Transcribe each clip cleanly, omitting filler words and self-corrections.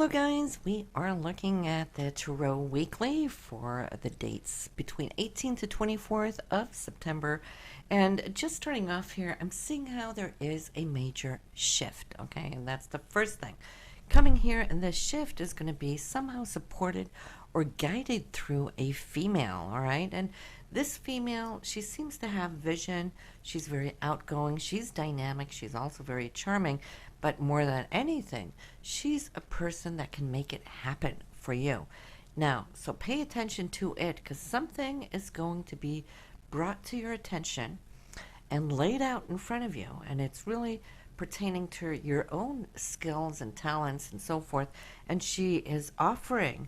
Hello guys, we are looking at the Tarot Weekly for the dates between 18th to 24th of September. And just starting off here, I'm seeing how there is a major shift, okay? And that's the first thing. Coming here, and this shift is going to be somehow supported or guided through a female, all right? And this female, she seems to have vision. She's very outgoing. She's dynamic. She's also very charming. But more than anything, she's a person that can make it happen for you. Now, so pay attention to it, because something is going to be brought to your attention and laid out in front of you. And it's really pertaining to your own skills and talents and so forth. And she is offering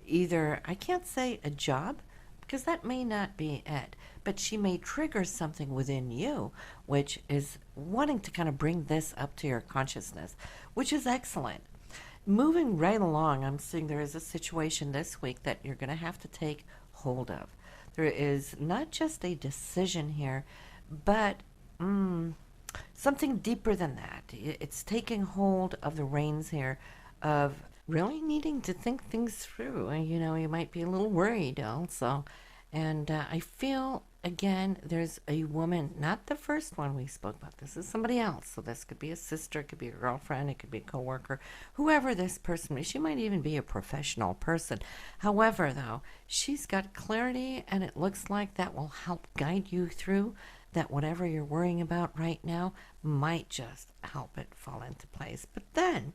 either, I can't say a job, because that may not be it, but she may trigger something within you, which is wanting to kind of bring this up to your consciousness, which is excellent. Moving right along, I'm seeing there is a situation this week that you're going to have to take hold of. There is not just a decision here, but something deeper than that. It's taking hold of the reins here of really needing to think things through. You know, you might be a little worried also. And I feel, again, there's a woman, not the first one we spoke about. This is somebody else. So this could be a sister, it could be a girlfriend, it could be a coworker, whoever this person is. She might even be a professional person. However, though, she's got clarity, and it looks like that will help guide you through that. Whatever you're worrying about right now might just help it fall into place. But then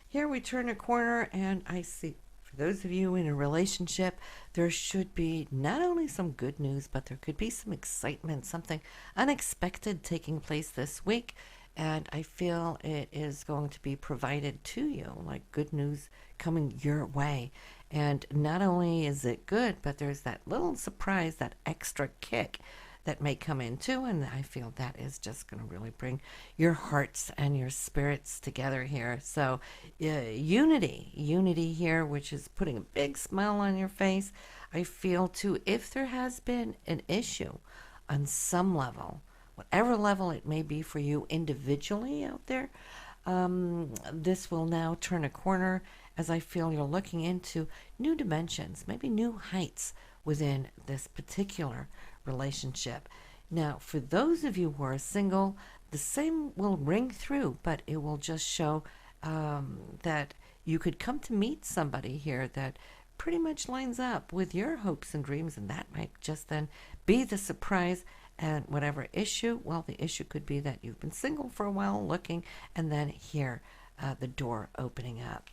here we turn a corner, and I see, for those of you in a relationship, there should be not only some good news, but there could be some excitement, something unexpected taking place this week. And I feel it is going to be provided to you, like good news coming your way. And not only is it good, but there's that little surprise, that extra kick that may come in too, and I feel that is just going to really bring your hearts and your spirits together here. So unity here, which is putting a big smile on your face. I feel too, if there has been an issue on some level, whatever level it may be for you individually out there, this will now turn a corner, as I feel you're looking into new dimensions, maybe new heights within this particular relationship. Now, for those of you who are single, the same will ring through, but it will just show that you could come to meet somebody here that pretty much lines up with your hopes and dreams, and that might just then be the surprise. And whatever issue, well, the issue could be that you've been single for a while looking, and then here, the door opening up.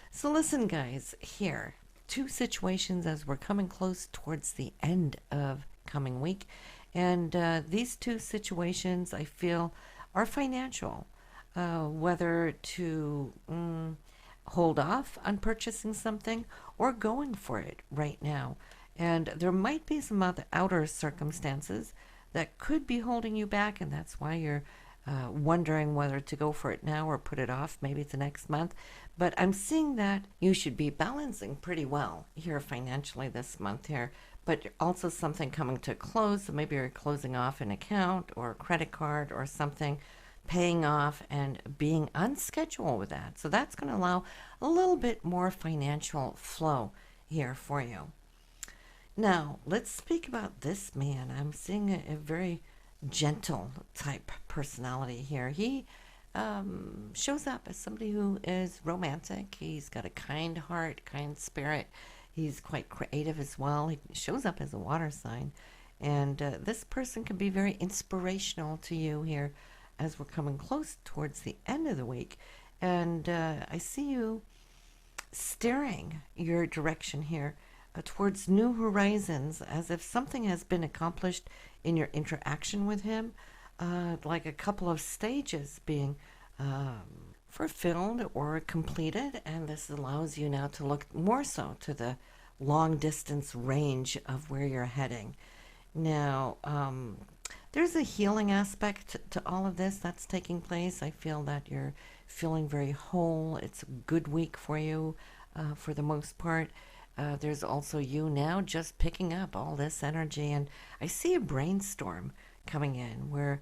So listen, guys, here, two situations as we're coming close towards the end of coming week, and these two situations I feel are financial, whether to hold off on purchasing something or going for it right now. And there might be some other outer circumstances that could be holding you back, and that's why you're wondering whether to go for it now or put it off. Maybe it's the next month. But I'm seeing that you should be balancing pretty well here financially this month here, but also something coming to a close. So maybe you're closing off an account or a credit card or something, paying off and being on schedule with that. So that's going to allow a little bit more financial flow here for you. Now, let's speak about this man. I'm seeing a very gentle type personality here. He shows up as somebody who is romantic. He's got a kind heart, kind spirit. He's quite creative as well. He shows up as a water sign. And this person can be very inspirational to you here as we're coming close towards the end of the week. And I see you steering your direction here towards new horizons, as if something has been accomplished in your interaction with him, like a couple of stages being fulfilled or completed, and this allows you now to look more so to the long distance range of where you're heading. Now, there's a healing aspect to all of this that's taking place. I feel that you're feeling very whole. It's a good week for you for the most part. There's also you now just picking up all this energy, and I see a brainstorm coming in where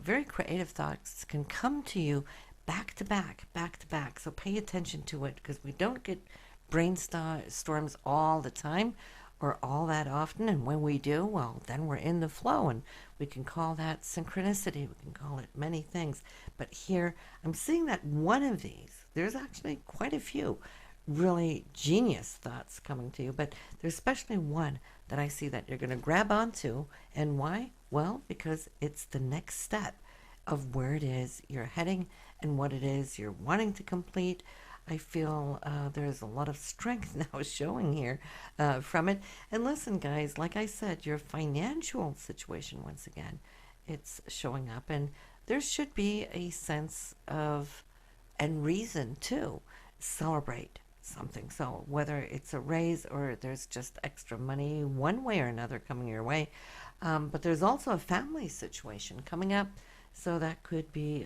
very creative thoughts can come to you back to back, back to back. So pay attention to it because we don't get brainstorms all the time or all that often. And when we do, well, then we're in the flow, and we can call that synchronicity. We can call it many things. But here, I'm seeing that one of these, there's actually quite a few really genius thoughts coming to you, but there's especially one that I see that you're going to grab onto. And why? Well, because it's the next step of where it is you're heading and what it is you're wanting to complete. I feel there's a lot of strength now showing here from it. And listen, guys, like I said, your financial situation, once again, it's showing up. And there should be a sense of and reason to celebrate something. So whether it's a raise or there's just extra money one way or another coming your way. But there's also a family situation coming up. So that could be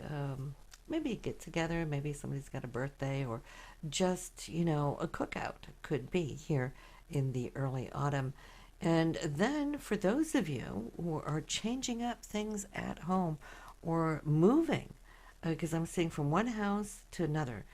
maybe a get together, maybe somebody's got a birthday, or just, a cookout could be here in the early autumn. And then for those of you who are changing up things at home or moving, because I'm seeing from one house to another,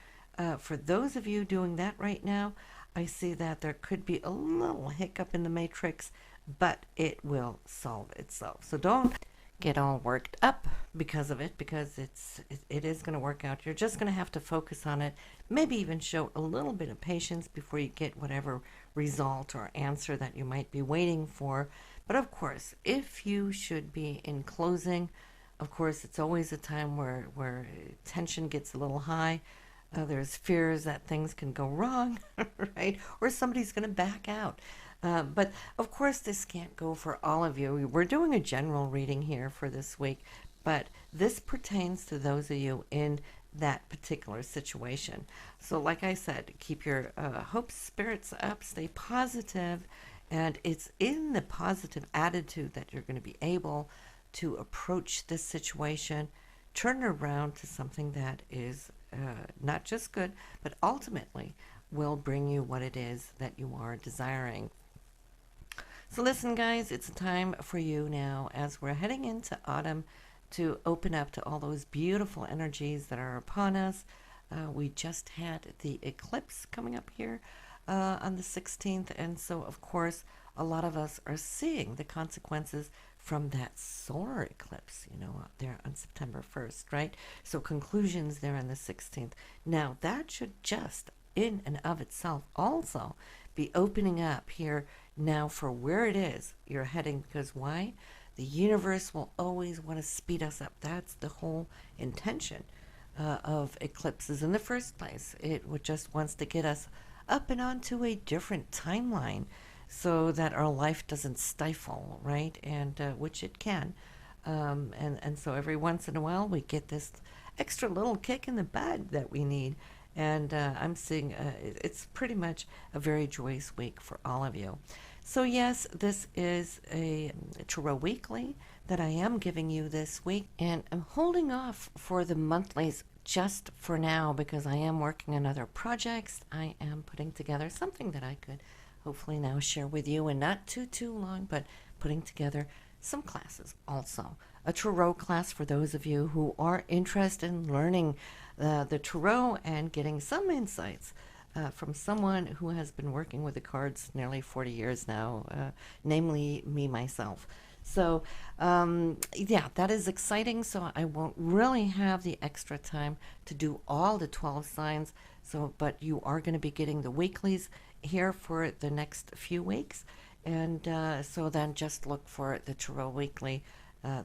for those of you doing that right now, I see that there could be a little hiccup in the matrix, but it will solve itself. So don't get all worked up because of it, because it is going to work out. You're just going to have to focus on it, maybe even show a little bit of patience before you get whatever result or answer that you might be waiting for. But of course, if you should be in closing, of course, it's always a time where tension gets a little high. There's fears that things can go wrong, right? Or somebody's going to back out. But of course, this can't go for all of you. We're doing a general reading here for this week, but this pertains to those of you in that particular situation. So like I said, keep your hopes, spirits up, stay positive, and it's in the positive attitude that you're going to be able to approach this situation, turn it around to something that is not just good, but ultimately will bring you what it is that you are desiring. So listen, guys, it's time for you now, as we're heading into autumn, to open up to all those beautiful energies that are upon us. We just had the eclipse coming up here on the 16th, and so, of course, a lot of us are seeing the consequences from that solar eclipse, there on September 1st, right? So conclusions there on the 16th. Now, that should just, in and of itself, also be opening up here now for where it is you're heading, because why? The universe will always want to speed us up. That's the whole intention of eclipses in the first place. It just wants to get us up and onto a different timeline so that our life doesn't stifle, right? And which it can. And so every once in a while we get this extra little kick in the butt that we need. And I'm seeing it's pretty much a very joyous week for all of you. So yes, this is a Tarot Weekly that I am giving you this week. And I'm holding off for the monthlies just for now because I am working on other projects. I am putting together something that I could hopefully now share with you, and not too long, but putting together some classes also. A Tarot class for those of you who are interested in learning the Tarot and getting some insights from someone who has been working with the cards nearly 40 years now, namely me, myself. So, yeah, that is exciting. So I won't really have the extra time to do all the 12 signs. So, but you are going to be getting the weeklies here for the next few weeks. And so then just look for the Tarot Weekly,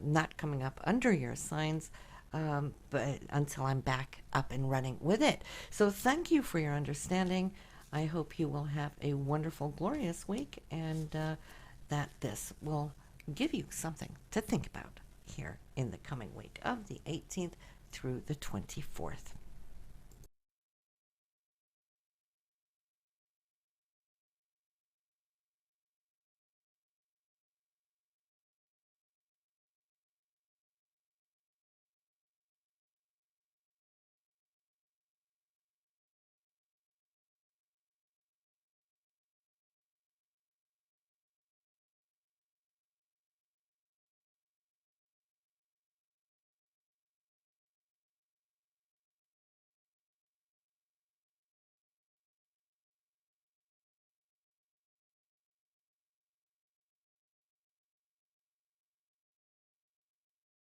not coming up under your signs, but until I'm back up and running with it. So thank you for your understanding. I hope you will have a wonderful, glorious week, and that this will give you something to think about here in the coming week of the 18th through the 24th.